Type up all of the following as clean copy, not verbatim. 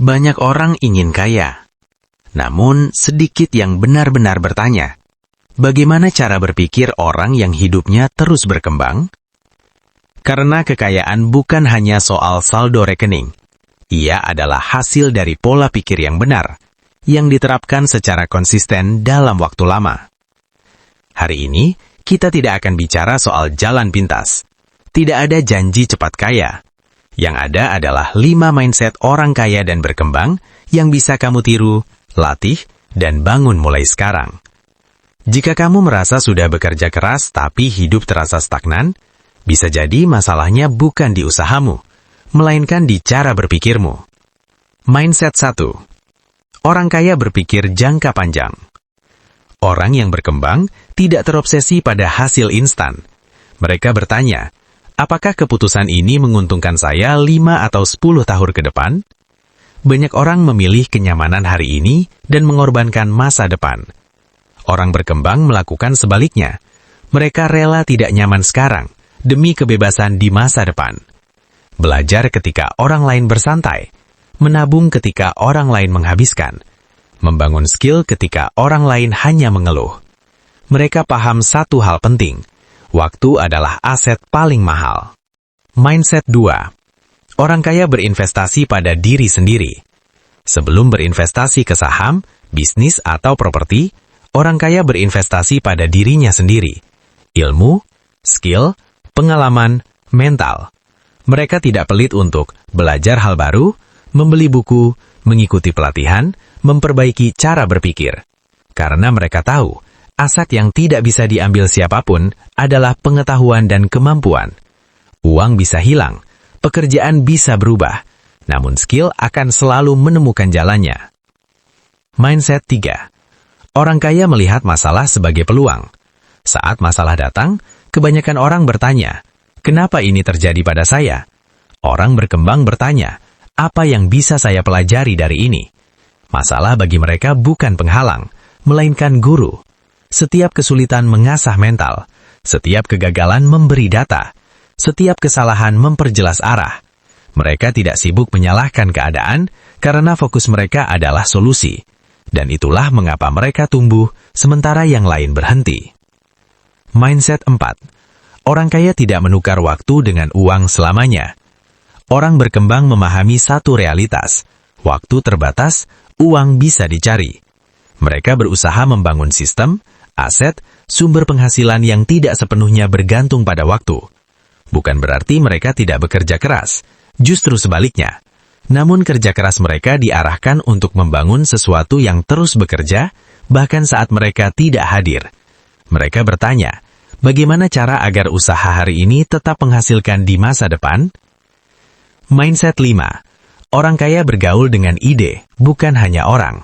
Banyak orang ingin kaya, namun sedikit yang benar-benar bertanya, bagaimana cara berpikir orang yang hidupnya terus berkembang? Karena kekayaan bukan hanya soal saldo rekening, ia adalah hasil dari pola pikir yang benar, yang diterapkan secara konsisten dalam waktu lama. Hari ini, kita tidak akan bicara soal jalan pintas. Tidak ada janji cepat kaya. Yang ada adalah 5 mindset orang kaya dan berkembang yang bisa kamu tiru, latih, dan bangun mulai sekarang. Jika kamu merasa sudah bekerja keras tapi hidup terasa stagnan, bisa jadi masalahnya bukan di usahamu, melainkan di cara berpikirmu. Mindset 1. Orang kaya berpikir jangka panjang. Orang yang berkembang tidak terobsesi pada hasil instan. Mereka bertanya, apakah keputusan ini menguntungkan saya 5 atau 10 tahun ke depan? Banyak orang memilih kenyamanan hari ini dan mengorbankan masa depan. Orang berkembang melakukan sebaliknya. Mereka rela tidak nyaman sekarang demi kebebasan di masa depan. Belajar ketika orang lain bersantai, menabung ketika orang lain menghabiskan, membangun skill ketika orang lain hanya mengeluh. Mereka paham satu hal penting. Waktu adalah aset paling mahal. Mindset 2. Orang kaya berinvestasi pada diri sendiri. Sebelum berinvestasi ke saham, bisnis, atau properti, orang kaya berinvestasi pada dirinya sendiri. Ilmu, skill, pengalaman, mental. Mereka tidak pelit untuk belajar hal baru, membeli buku, mengikuti pelatihan, memperbaiki cara berpikir. Karena mereka tahu, aset yang tidak bisa diambil siapapun adalah pengetahuan dan kemampuan. Uang bisa hilang, pekerjaan bisa berubah, namun skill akan selalu menemukan jalannya. Mindset 3. Orang kaya melihat masalah sebagai peluang. Saat masalah datang, kebanyakan orang bertanya, kenapa ini terjadi pada saya? Orang berkembang bertanya, apa yang bisa saya pelajari dari ini? Masalah bagi mereka bukan penghalang, melainkan guru. Setiap kesulitan mengasah mental, setiap kegagalan memberi data, setiap kesalahan memperjelas arah. Mereka tidak sibuk menyalahkan keadaan karena fokus mereka adalah solusi. Dan itulah mengapa mereka tumbuh sementara yang lain berhenti. Mindset 4. Orang kaya tidak menukar waktu dengan uang selamanya. Orang berkembang memahami satu realitas. Waktu terbatas, uang bisa dicari. Mereka berusaha membangun sistem, aset, sumber penghasilan yang tidak sepenuhnya bergantung pada waktu. Bukan berarti mereka tidak bekerja keras, justru sebaliknya. Namun kerja keras mereka diarahkan untuk membangun sesuatu yang terus bekerja, bahkan saat mereka tidak hadir. Mereka bertanya, bagaimana cara agar usaha hari ini tetap menghasilkan di masa depan? Mindset 5. Orang kaya bergaul dengan ide, bukan hanya orang.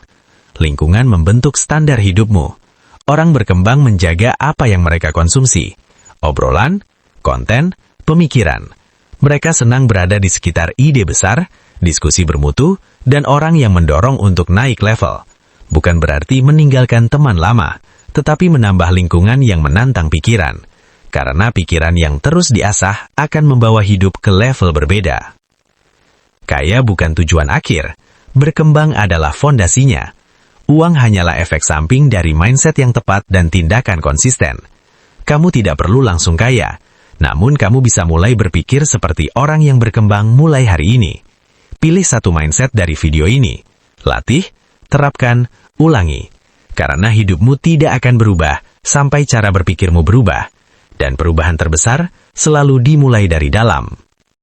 Lingkungan membentuk standar hidupmu. Orang berkembang menjaga apa yang mereka konsumsi. Obrolan, konten, pemikiran. Mereka senang berada di sekitar ide besar, diskusi bermutu, dan orang yang mendorong untuk naik level. Bukan berarti meninggalkan teman lama, tetapi menambah lingkungan yang menantang pikiran. Karena pikiran yang terus diasah akan membawa hidup ke level berbeda. Kaya bukan tujuan akhir, berkembang adalah fondasinya. Uang hanyalah efek samping dari mindset yang tepat dan tindakan konsisten. Kamu tidak perlu langsung kaya, namun kamu bisa mulai berpikir seperti orang yang berkembang mulai hari ini. Pilih satu mindset dari video ini. Latih, terapkan, ulangi. Karena hidupmu tidak akan berubah sampai cara berpikirmu berubah. Dan perubahan terbesar selalu dimulai dari dalam.